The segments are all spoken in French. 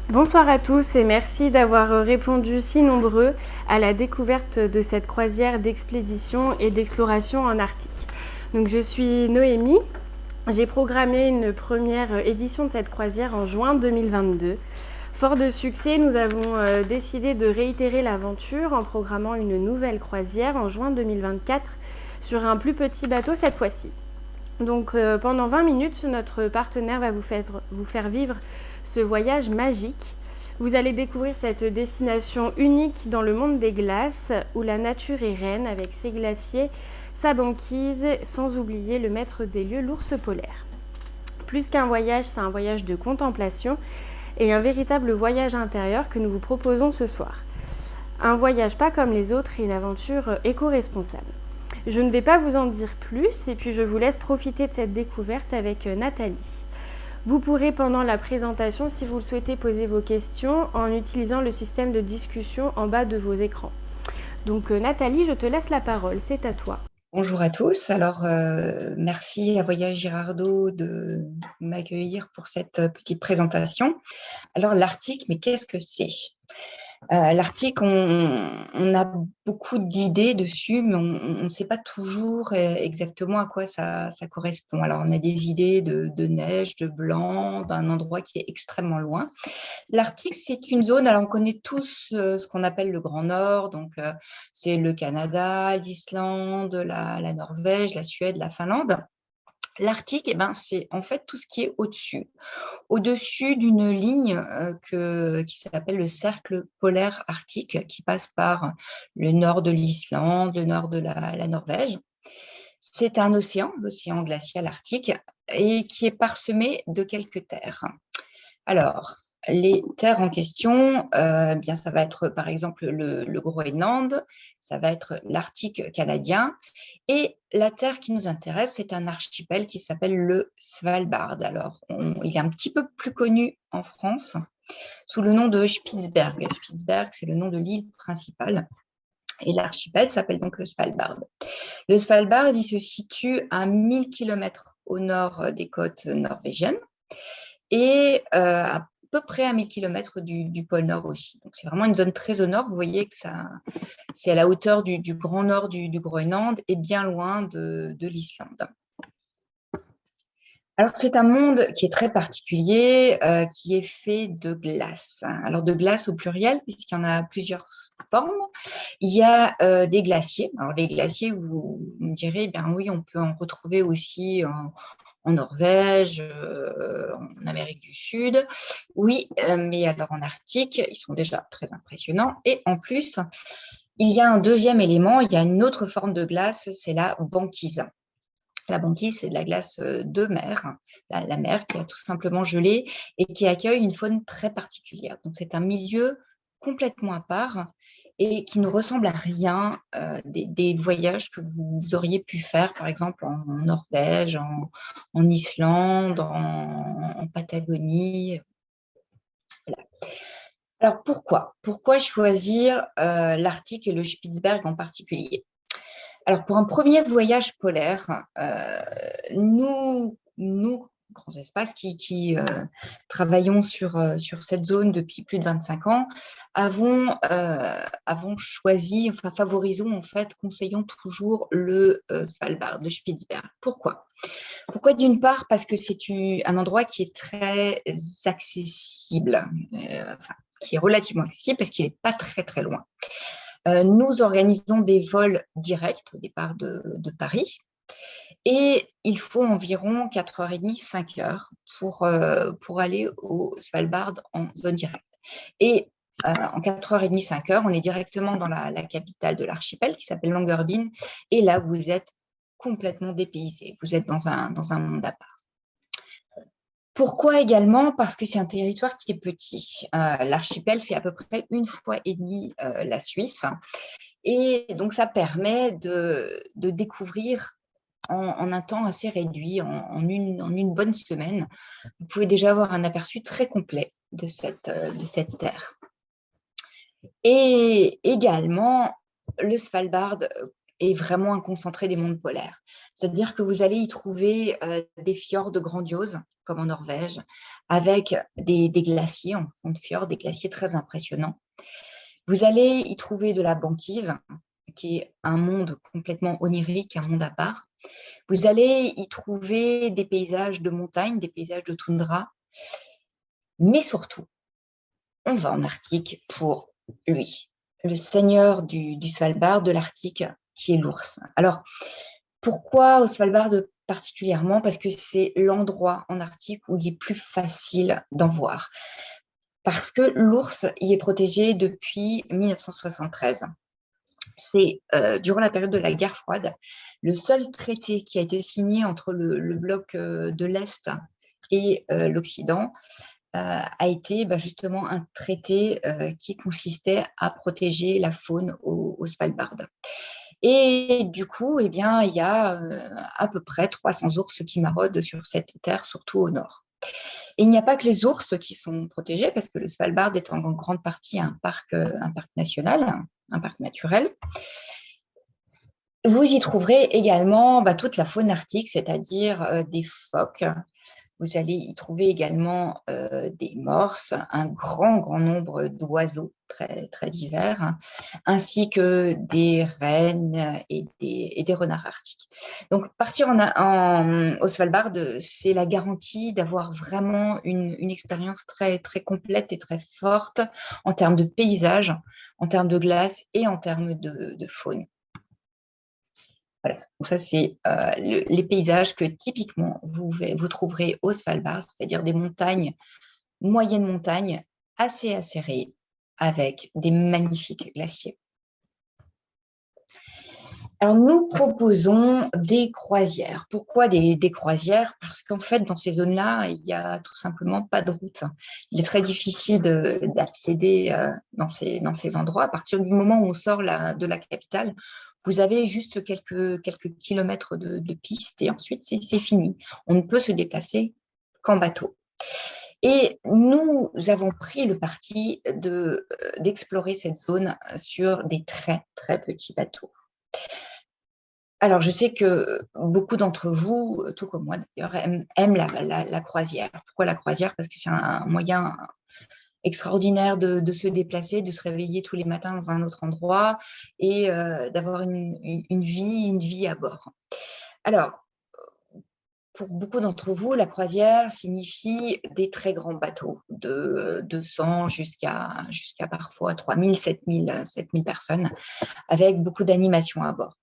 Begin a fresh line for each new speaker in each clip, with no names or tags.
Bonsoir à tous et merci d'avoir répondu si nombreux à la découverte de cette croisière d'expédition et d'exploration en Arctique. Donc je suis Noémie, j'ai programmé une première édition de cette croisière en juin 2022. Fort de succès, nous avons décidé de réitérer l'aventure en programmant une nouvelle croisière en juin 2024 sur un plus petit bateau cette fois-ci. Donc pendant 20 minutes, notre partenaire va vous faire vivre ce voyage magique. Vous allez découvrir cette destination unique dans le monde des glaces où la nature est reine avec ses glaciers, sa banquise, sans oublier le maître des lieux, l'ours polaire. Plus qu'un voyage, c'est un voyage de contemplation et un véritable voyage intérieur que nous vous proposons ce soir. Un voyage pas comme les autres et une aventure éco-responsable. Je ne vais pas vous en dire plus et puis je vous laisse profiter de cette découverte avec Nathalie. Vous pourrez pendant la présentation, si vous le souhaitez, poser vos questions en utilisant le système de discussion en bas de vos écrans. Donc Nathalie, je te laisse la parole, c'est à toi.
Bonjour à tous. Alors, merci à Voyage Girardot de m'accueillir pour cette petite présentation. Alors, l'Arctique, mais qu'est-ce que c'est? L'Arctique, on a beaucoup d'idées dessus, mais on ne sait pas toujours exactement à quoi ça correspond. Alors, on a des idées de neige, de blanc, d'un endroit qui est extrêmement loin. L'Arctique, c'est une zone, alors on connaît tous ce qu'on appelle le Grand Nord, donc c'est le Canada, l'Islande, la Norvège, la Suède, la Finlande. L'Arctique, c'est en fait tout ce qui est au-dessus d'une ligne qui s'appelle le cercle polaire arctique, qui passe par le nord de l'Islande, le nord de la Norvège. C'est un océan, l'océan glacial arctique, et qui est parsemé de quelques terres. Alors, les terres en question, bien, ça va être par exemple le Groenland, ça va être l'Arctique canadien. Et la terre qui nous intéresse, c'est un archipel qui s'appelle le Svalbard. Alors, il est un petit peu plus connu en France sous le nom de Spitsberg. Spitsberg, c'est le nom de l'île principale. Et l'archipel s'appelle donc le Svalbard. Le Svalbard, il se situe à 1000 km au nord des côtes norvégiennes et à peu près à 1000 km du pôle Nord aussi. Donc, c'est vraiment une zone très au nord. Vous voyez que c'est à la hauteur du grand nord du Groenland et bien loin de l'Islande. Alors, c'est un monde qui est très particulier, qui est fait de glace. Alors, de glace au pluriel, puisqu'il y en a plusieurs formes. Il y a des glaciers. Alors, les glaciers, vous me direz, bien oui, on peut en retrouver aussi en Norvège, en Amérique du Sud. Oui, mais alors en Arctique, ils sont déjà très impressionnants. Et en plus, il y a un deuxième élément, il y a une autre forme de glace, c'est la banquise. La banquise, c'est de la glace de mer, la mer qui a tout simplement gelé et qui accueille une faune très particulière. Donc, c'est un milieu complètement à part et qui ne ressemble à rien des voyages que vous auriez pu faire, par exemple, en Norvège, en Islande, en Patagonie. Voilà. Alors, pourquoi choisir l'Arctique et le Spitzberg en particulier? Alors, pour un premier voyage polaire, nous, Grands Espaces, qui travaillons sur cette zone depuis plus de 25 ans, avons choisi, enfin favorisons en fait, conseillons toujours le Svalbard, le Spitzberg. Pourquoi? Pourquoi d'une part? Parce que c'est un endroit qui est très accessible, qui est relativement accessible parce qu'il n'est pas très très loin. Nous organisons des vols directs au départ de Paris et il faut environ 4h30, 5 heures pour aller au Svalbard en zone directe. Et en 4h30, 5 heures, on est directement dans la capitale de l'archipel qui s'appelle Longyearbyen et là, vous êtes complètement dépaysé. Vous êtes dans un monde à part. Pourquoi également? Parce que c'est un territoire qui est petit. L'archipel fait à peu près 1,5 fois la Suisse. Et donc, ça permet de découvrir en un temps assez réduit, en une bonne semaine. Vous pouvez déjà avoir un aperçu très complet de cette terre. Et également, le Svalbard est vraiment un concentré des mondes polaires. C'est-à-dire que vous allez y trouver des fjords grandioses, comme en Norvège, avec des glaciers en fond de fjord, des glaciers très impressionnants. Vous allez y trouver de la banquise, qui est un monde complètement onirique, un monde à part. Vous allez y trouver des paysages de montagne, des paysages de toundra, mais surtout, on va en Arctique pour lui, le seigneur du Svalbard, de l'Arctique, qui est l'ours. Alors, pourquoi au Svalbard particulièrement? Parce que c'est l'endroit en Arctique où il est plus facile d'en voir. Parce que l'ours y est protégé depuis 1973. C'est durant la période de la guerre froide, le seul traité qui a été signé entre le bloc de l'Est et l'Occident a été justement un traité qui consistait à protéger la faune au Svalbard. Et du coup, eh bien, il y a à peu près 300 ours qui maraudent sur cette terre, surtout au nord. Et il n'y a pas que les ours qui sont protégés, parce que le Svalbard est en grande partie un parc national, un parc naturel. Vous y trouverez également toute la faune arctique, c'est-à-dire des phoques. Vous allez y trouver également des morses, un grand nombre d'oiseaux très, très divers, ainsi que des rennes et des renards arctiques. Donc, partir au Svalbard, c'est la garantie d'avoir vraiment une expérience très, très complète et très forte en termes de paysage, en termes de glace et en termes de faune. Voilà, donc ça, c'est les paysages que typiquement vous trouverez au Svalbard, c'est-à-dire des montagnes, moyennes montagnes, assez acérées, avec des magnifiques glaciers. Alors, nous proposons des croisières. Pourquoi des croisières? Parce qu'en fait, dans ces zones-là, il n'y a tout simplement pas de route. Il est très difficile d'accéder dans ces endroits. À partir du moment où on sort de la capitale, vous avez juste quelques kilomètres de piste et ensuite, c'est fini. On ne peut se déplacer qu'en bateau. Et nous avons pris le parti d'explorer cette zone sur des très, très petits bateaux. Alors, je sais que beaucoup d'entre vous, tout comme moi d'ailleurs, aiment la croisière. Pourquoi la croisière? Parce que c'est un moyen extraordinaire de se déplacer, de se réveiller tous les matins dans un autre endroit et d'avoir une vie à bord. Alors, pour beaucoup d'entre vous, la croisière signifie des très grands bateaux, de 200 jusqu'à parfois 3000, 7000 personnes, avec beaucoup d'animation à bord.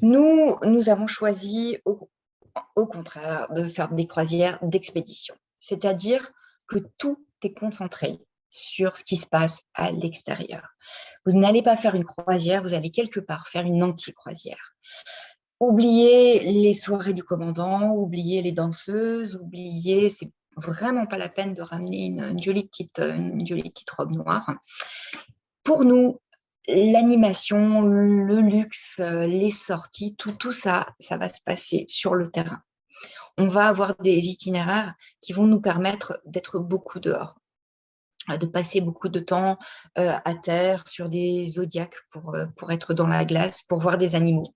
Nous avons choisi au contraire de faire des croisières d'expédition, c'est-à-dire que tout est concentré sur ce qui se passe à l'extérieur. Vous n'allez pas faire une croisière, vous allez quelque part faire une anti-croisière. Oubliez les soirées du commandant, oubliez les danseuses, c'est vraiment pas la peine de ramener une jolie petite robe noire. Pour nous, l'animation, le luxe, les sorties, tout ça, ça va se passer sur le terrain. On va avoir des itinéraires qui vont nous permettre d'être beaucoup dehors, de passer beaucoup de temps à terre, sur des zodiacs pour être dans la glace, pour voir des animaux.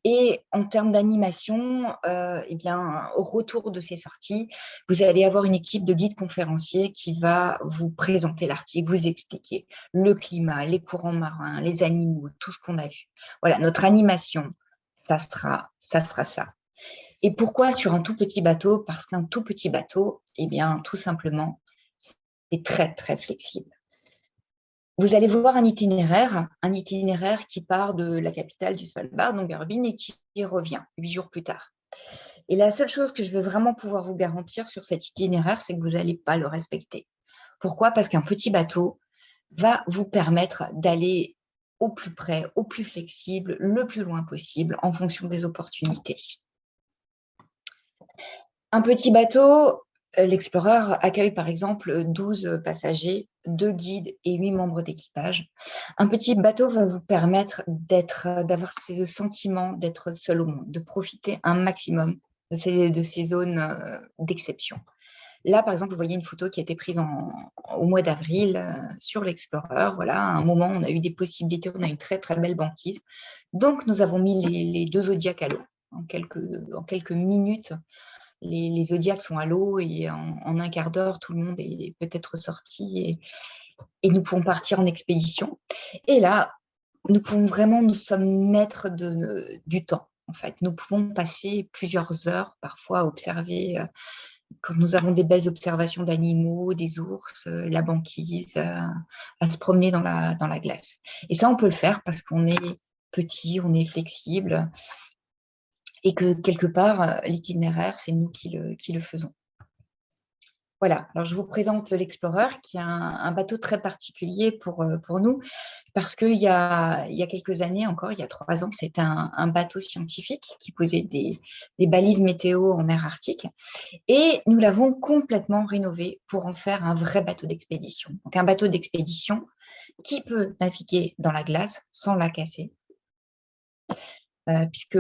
Et en termes d'animation, au retour de ces sorties, vous allez avoir une équipe de guides conférenciers qui va vous présenter l'Arctique, vous expliquer le climat, les courants marins, les animaux, tout ce qu'on a vu. Voilà, notre animation, ça sera ça. Et pourquoi sur un tout petit bateau? Parce qu'un tout petit bateau, tout simplement, c'est très, très flexible. Vous allez voir un itinéraire qui part de la capitale du Svalbard, donc Longyearbyen, et qui revient 8 jours plus tard. Et la seule chose que je vais vraiment pouvoir vous garantir sur cet itinéraire, c'est que vous n'allez pas le respecter. Pourquoi? Parce qu'un petit bateau va vous permettre d'aller au plus près, au plus flexible, le plus loin possible, en fonction des opportunités. Un petit bateau, l'Explorer accueille par exemple 12 passagers, 2 guides et 8 membres d'équipage. Un petit bateau va vous permettre d'avoir ce sentiment d'être seul au monde, de profiter un maximum de ces zones d'exception. Là, par exemple, vous voyez une photo qui a été prise au mois d'avril sur l'Explorer. Voilà, à un moment, on a eu des possibilités, on a une très, très belle banquise. Donc, nous avons mis les deux zodiacs à l'eau. En quelques minutes, les zodiacs sont à l'eau et en un quart d'heure, tout le monde est peut-être sorti et nous pouvons partir en expédition. Et là, nous pouvons vraiment, nous sommes maîtres du temps. En fait, nous pouvons passer plusieurs heures parfois à observer, quand nous avons des belles observations d'animaux, des ours, la banquise, à se promener dans la glace. Et ça, on peut le faire parce qu'on est petit, on est flexible et que quelque part, l'itinéraire, c'est nous qui le faisons. Voilà, alors je vous présente l'Explorer, qui est un bateau très particulier pour nous, parce qu'il y a quelques années encore, il y a 3 ans, c'était un bateau scientifique qui posait des balises météo en mer Arctique. Et nous l'avons complètement rénové pour en faire un vrai bateau d'expédition. Donc un bateau d'expédition qui peut naviguer dans la glace sans la casser, puisque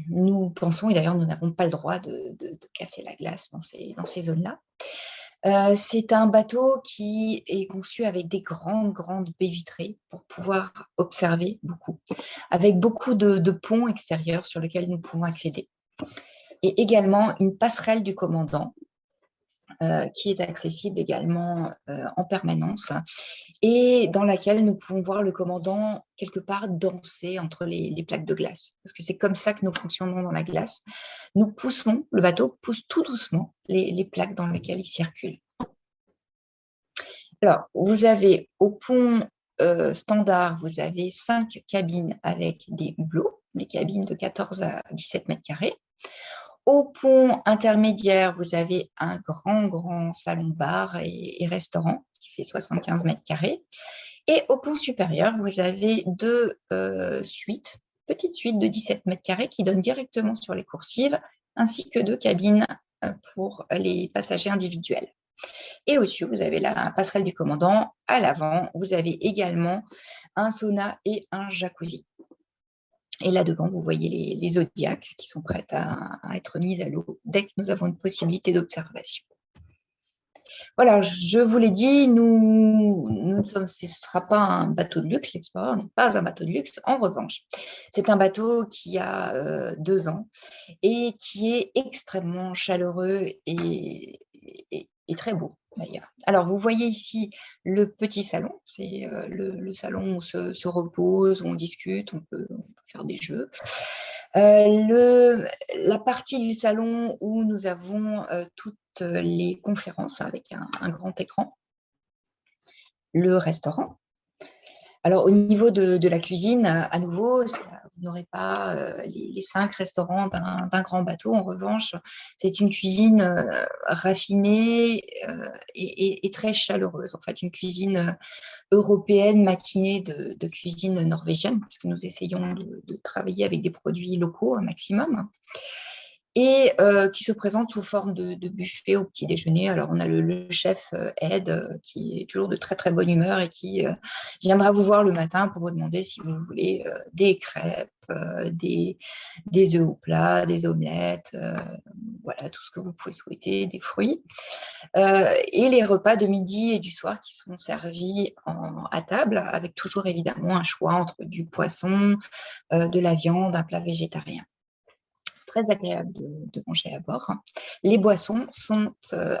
nous pensons, et d'ailleurs nous n'avons pas le droit de casser la glace dans ces zones-là. C'est un bateau qui est conçu avec des grandes baies vitrées pour pouvoir observer beaucoup, avec beaucoup de ponts extérieurs sur lesquels nous pouvons accéder. Et également une passerelle du commandant qui est accessible également en permanence et dans laquelle nous pouvons voir le commandant quelque part danser entre les plaques de glace. Parce que c'est comme ça que nous fonctionnons dans la glace. Nous poussons, le bateau pousse tout doucement les plaques dans lesquelles il circule. Alors, vous avez au pont standard, vous avez 5 cabines avec des hublots, des cabines de 14 à 17 mètres carrés. Au pont intermédiaire, vous avez un grand salon bar et restaurant qui fait 75 mètres carrés. Et au pont supérieur, vous avez 2 suites, petites suites de 17 mètres carrés qui donnent directement sur les coursives, ainsi que 2 cabines pour les passagers individuels. Et au-dessus, vous avez la passerelle du commandant. À l'avant, vous avez également un sauna et un jacuzzi. Et là devant, vous voyez les zodiacs qui sont prêts à être mis à l'eau dès que nous avons une possibilité d'observation. Voilà, je vous l'ai dit, ce ne sera pas un bateau de luxe, l'Explorer n'est pas un bateau de luxe. En revanche, c'est un bateau qui a 2 ans et qui est extrêmement chaleureux et très beau d'ailleurs. Alors, vous voyez ici le petit salon, c'est le salon où on se repose, où on discute, on peut faire des jeux. La partie du salon où nous avons toutes les conférences avec un grand écran, le restaurant. Alors, au niveau de la cuisine, à nouveau, vous n'aurez pas les 5 restaurants d'un grand bateau. En revanche, c'est une cuisine raffinée et très chaleureuse. En fait, une cuisine européenne maquinée de cuisine norvégienne, parce que nous essayons de travailler avec des produits locaux un maximum. Et qui se présente sous forme de buffet au petit déjeuner. Alors, on a le chef Ed, qui est toujours de très bonne humeur et qui viendra vous voir le matin pour vous demander si vous voulez des crêpes, des œufs au plat, des omelettes, voilà, tout ce que vous pouvez souhaiter, des fruits. Et les repas de midi et du soir qui sont servis à table, avec toujours évidemment un choix entre du poisson, de la viande, un plat végétarien. Très agréable de manger à bord. Les boissons sont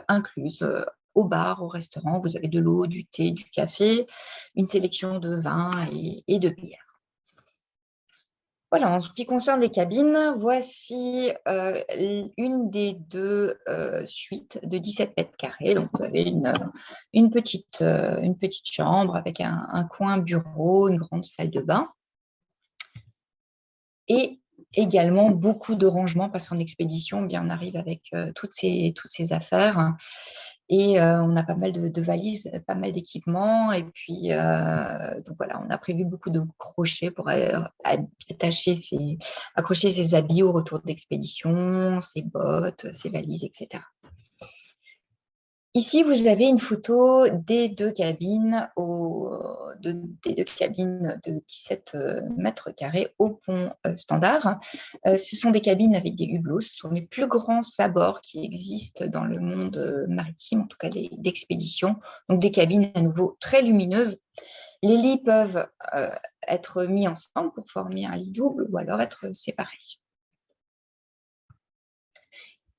incluses au bar, au restaurant. Vous avez de l'eau, du thé, du café, une sélection de vins et de bières. Voilà, en ce qui concerne les cabines, voici une des 2 suites de 17 mètres carrés. Donc, vous avez une petite chambre avec un coin bureau, une grande salle de bain. Et également beaucoup de rangements parce qu'en expédition, bien, on arrive avec toutes ces affaires et on a pas mal de valises, pas mal d'équipements et puis donc voilà, on a prévu beaucoup de crochets pour accrocher ses habits au retour d'expédition, ses bottes, ses valises, etc. Ici, vous avez une photo des deux cabines, des deux cabines de 17 mètres carrés au pont standard. Ce sont des cabines avec des hublots. Ce sont les plus grands sabords qui existent dans le monde maritime, en tout cas d'expédition. Donc, des cabines à nouveau très lumineuses. Les lits peuvent être mis ensemble pour former un lit double ou alors être séparés.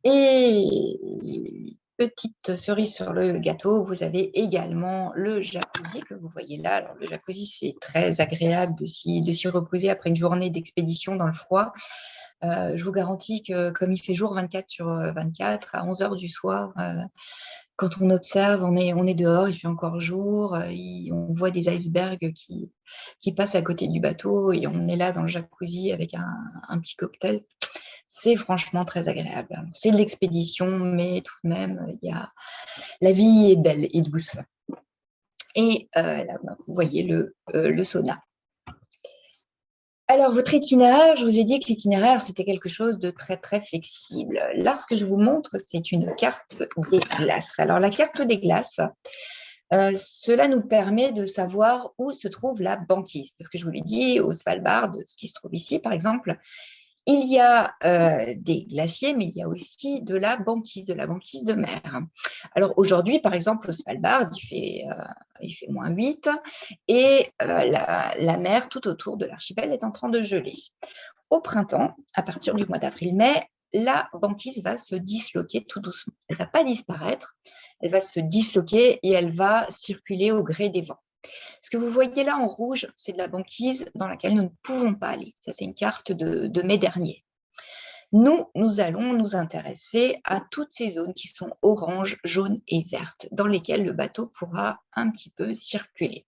Et petite cerise sur le gâteau, vous avez également le jacuzzi que vous voyez là. Alors, le jacuzzi, c'est très agréable de s'y reposer après une journée d'expédition dans le froid. Je vous garantis que comme il fait jour 24 sur 24, à 11 h du soir, quand on observe, on est dehors, il fait encore jour, on voit des icebergs qui passent à côté du bateau et on est là dans le jacuzzi avec un petit cocktail. C'est franchement très agréable. C'est de l'expédition, mais tout de même, la vie est belle et douce. Et là, vous voyez le sauna. Alors, votre itinéraire, je vous ai dit que l'itinéraire, c'était quelque chose de très, très flexible. Là, ce que je vous montre, c'est une carte des glaces. Alors, la carte des glaces, cela nous permet de savoir où se trouve la banquise. Parce que je vous l'ai dit, au Svalbard, ce qui se trouve ici, par exemple, il y a des glaciers, mais il y a aussi de la banquise de mer. Alors aujourd'hui, par exemple, au Svalbard, il fait -8 et la mer tout autour de l'archipel est en train de geler. Au printemps, à partir du mois d'avril-mai, la banquise va se disloquer tout doucement. Elle ne va pas disparaître, elle va se disloquer et elle va circuler au gré des vents. Ce que vous voyez là en rouge, c'est de la banquise dans laquelle nous ne pouvons pas aller. Ça, c'est une carte de mai dernier. Nous allons nous intéresser à toutes ces zones qui sont orange, jaune et vertes, dans lesquelles le bateau pourra un petit peu circuler.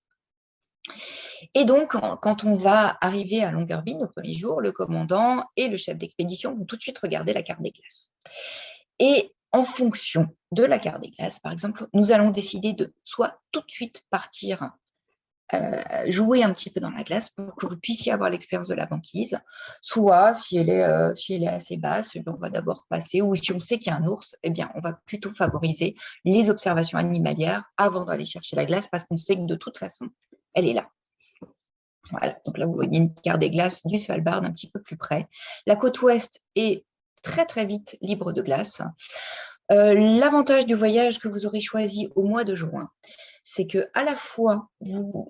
Et donc, quand on va arriver à Longyearbyen au premier jour, le commandant et le chef d'expédition vont tout de suite regarder la carte des glaces. Et en fonction de la carte des glaces, par exemple, nous allons décider de soit tout de suite partir jouer un petit peu dans la glace pour que vous puissiez avoir l'expérience de la banquise. Soit, si elle est assez basse, on va d'abord passer, ou si on sait qu'il y a un ours, eh bien, on va plutôt favoriser les observations animalières avant d'aller chercher la glace parce qu'on sait que de toute façon, elle est là. Voilà, donc là, vous voyez une carte des glaces du Svalbard un petit peu plus près. La côte ouest est très, très vite libre de glace. L'avantage du voyage que vous aurez choisi au mois de juin, c'est que à la fois,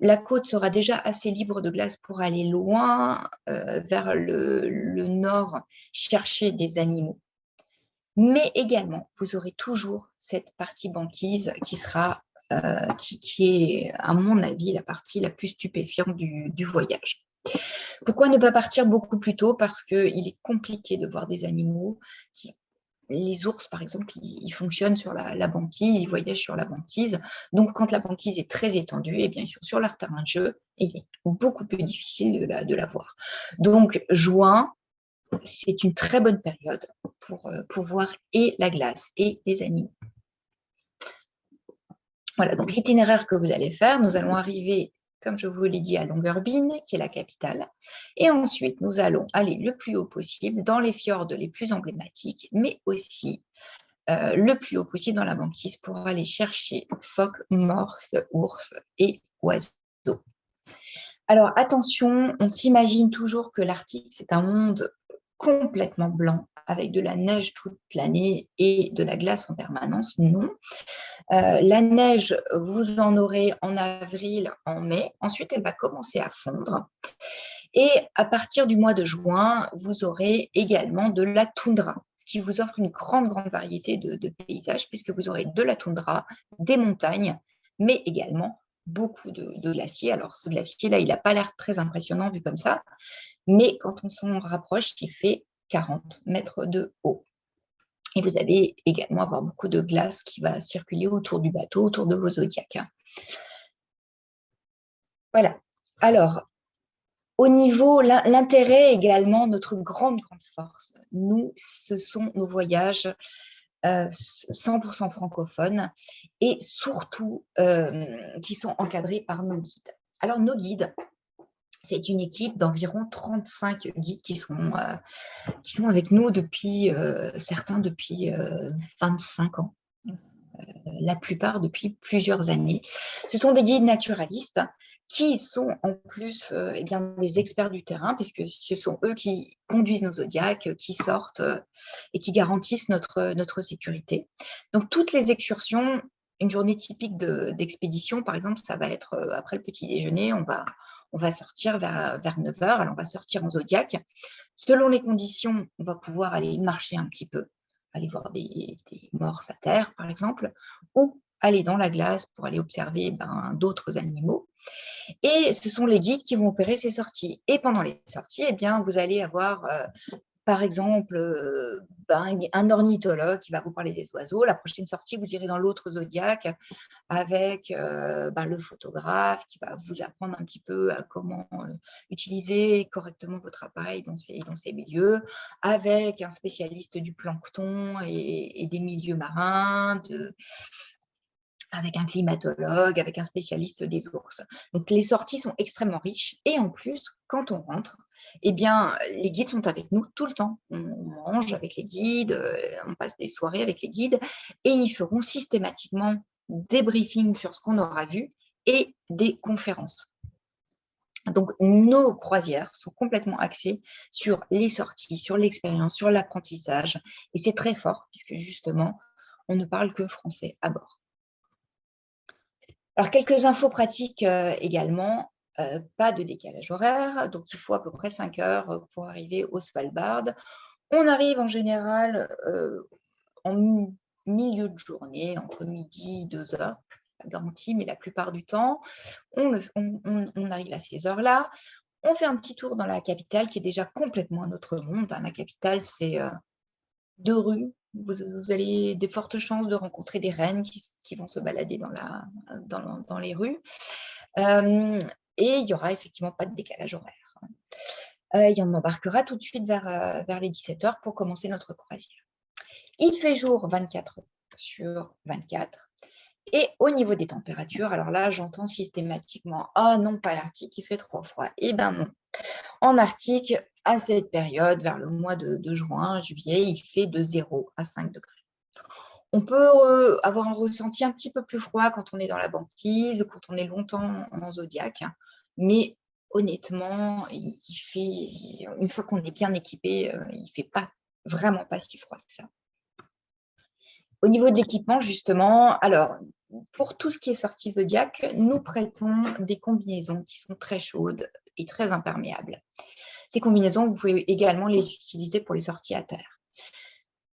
la côte sera déjà assez libre de glace pour aller loin vers le nord, chercher des animaux. Mais également, vous aurez toujours cette partie banquise qui sera, qui est, à mon avis, la partie la plus stupéfiante du voyage. Pourquoi ne pas partir beaucoup plus tôt? Parce qu'il est compliqué de voir des animaux les ours, par exemple, ils fonctionnent sur la banquise, ils voyagent sur la banquise. Donc, quand la banquise est très étendue, eh bien, ils sont sur leur terrain de jeu et il est beaucoup plus difficile de la voir. Donc, juin, c'est une très bonne période pour voir et la glace et les animaux. Voilà, donc l'itinéraire que vous allez faire, nous allons arriver, comme je vous l'ai dit, à Longyearbyen, qui est la capitale. Et ensuite, nous allons aller le plus haut possible dans les fjords les plus emblématiques, mais aussi le plus haut possible dans la banquise pour aller chercher phoques, morses, ours et oiseaux. Alors attention, on s'imagine toujours que l'Arctique, c'est un monde complètement blanc, avec de la neige toute l'année et de la glace en permanence. Non. La neige, vous en aurez en avril, en mai. Ensuite, elle va commencer à fondre. Et à partir du mois de juin, vous aurez également de la toundra, ce qui vous offre une grande, grande variété de paysages, puisque vous aurez de la toundra, des montagnes, mais également beaucoup de glaciers. Alors, ce glacier-là, il n'a pas l'air très impressionnant vu comme ça, mais quand on s'en rapproche, il fait 40 mètres de haut. Et vous allez également avoir beaucoup de glace qui va circuler autour du bateau, autour de vos zodiacs. Voilà. Alors, au niveau, l'intérêt également, notre grande, grande force, nous, ce sont nos voyages 100% francophones et surtout qui sont encadrés par nos guides. Alors, nos guides, c'est une équipe d'environ 35 guides qui sont avec nous depuis, certains depuis 25 ans. la plupart depuis plusieurs années. Ce sont des guides naturalistes qui sont en plus eh bien, des experts du terrain, puisque ce sont eux qui conduisent nos zodiaques, qui sortent et qui garantissent notre sécurité. Donc, toutes les excursions, une journée typique d'expédition, par exemple, ça va être après le petit déjeuner, on va sortir vers 9 heures. Alors, on va sortir en zodiaque. Selon les conditions, on va pouvoir aller marcher un petit peu, aller voir des morses à terre, par exemple, ou aller dans la glace pour aller observer d'autres animaux. Et ce sont les guides qui vont opérer ces sorties. Et pendant les sorties, eh bien, vous allez avoir par exemple, un ornithologue qui va vous parler des oiseaux. La prochaine sortie, vous irez dans l'autre zodiaque avec le photographe qui va vous apprendre un petit peu à comment utiliser correctement votre appareil dans ces milieux, avec un spécialiste du plancton et des milieux marins, avec un climatologue, avec un spécialiste des ours. Donc, les sorties sont extrêmement riches. Et en plus, quand on rentre, eh bien, les guides sont avec nous tout le temps. On mange avec les guides, on passe des soirées avec les guides et ils feront systématiquement des briefings sur ce qu'on aura vu et des conférences. Donc, nos croisières sont complètement axées sur les sorties, sur l'expérience, sur l'apprentissage. Et c'est très fort puisque justement, on ne parle que français à bord. Alors, quelques infos pratiques également, pas de décalage horaire, donc il faut à peu près 5 heures pour arriver au Svalbard. On arrive en général en milieu de journée, entre midi et 2 heures, pas garanti, mais la plupart du temps, on arrive à ces heures-là. On fait un petit tour dans la capitale qui est déjà complètement un autre monde. Ma capitale, c'est 2 rues. Vous avez de fortes chances de rencontrer des reines qui vont se balader dans les rues. Et il n'y aura effectivement pas de décalage horaire. Et on embarquera tout de suite vers les 17 heures pour commencer notre croisière. Il fait jour 24 sur 24. Et au niveau des températures, alors là, j'entends systématiquement « Ah non, pas l'Arctique, il fait trop froid ». Eh bien non. En Arctique, à cette période, vers le mois de juin, juillet, il fait de 0 à 5 degrés. On peut avoir un ressenti un petit peu plus froid quand on est dans la banquise, quand on est longtemps en zodiaque, mais honnêtement, une fois qu'on est bien équipé, il ne fait vraiment pas si froid que ça. Au niveau de l'équipement, justement, alors, pour tout ce qui est sortie zodiaque, nous prêtons des combinaisons qui sont très chaudes et très imperméables. Ces combinaisons, vous pouvez également les utiliser pour les sorties à terre.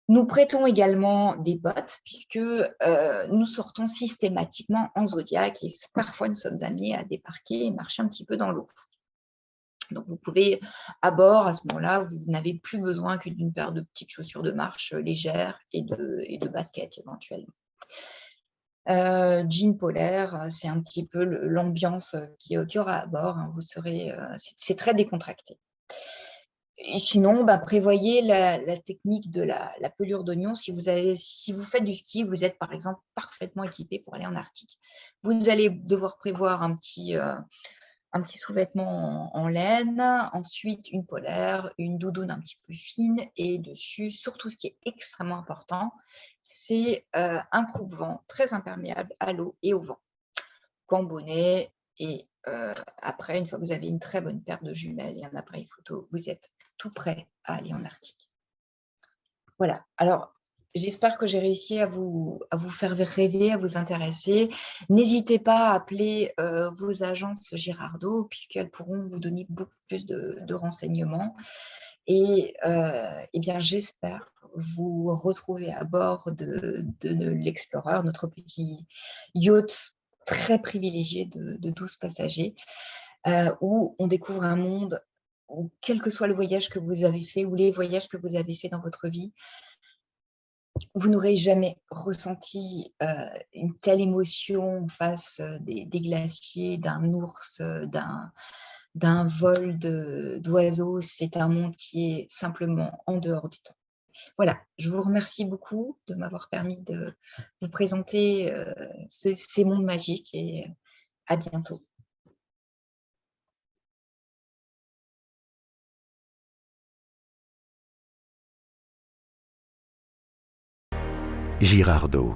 Nous prêtons également des bottes puisque nous sortons systématiquement en zodiaque et parfois nous sommes amenés à débarquer et marcher un petit peu dans l'eau. Donc, vous pouvez, à bord, à ce moment-là, vous n'avez plus besoin que d'une paire de petites chaussures de marche légères et de baskets éventuellement. Jean polaire, c'est un petit peu l'ambiance qu'il y aura à bord. Vous serez, c'est très décontracté. Et sinon, prévoyez la technique de la pelure d'oignon. Si vous faites du ski, vous êtes par exemple parfaitement équipé pour aller en Arctique. Vous allez devoir prévoir un petit sous-vêtement en laine, ensuite une polaire, une doudoune un petit peu fine et dessus, surtout ce qui est extrêmement important, c'est un coupe-vent très imperméable à l'eau et au vent. Gants, bonnet et après, une fois que vous avez une très bonne paire de jumelles et un appareil photo, vous êtes tout prêt à aller en Arctique. Voilà. Alors, j'espère que j'ai réussi à vous faire rêver, à vous intéresser. N'hésitez pas à appeler vos agences Girardot, puisqu'elles pourront vous donner beaucoup plus de renseignements. Et eh bien, j'espère vous retrouver à bord de l'Explorer, notre petit yacht très privilégié de 12 passagers, où on découvre un monde où, quel que soit le voyage que vous avez fait ou les voyages que vous avez fait dans votre vie, vous n'aurez jamais ressenti une telle émotion face des glaciers, d'un ours, d'un vol d'oiseaux. C'est un monde qui est simplement en dehors du temps. Voilà, je vous remercie beaucoup de m'avoir permis de vous présenter ces mondes magiques et à bientôt.
Girardot,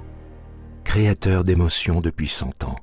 créateur d'émotions depuis 100 ans.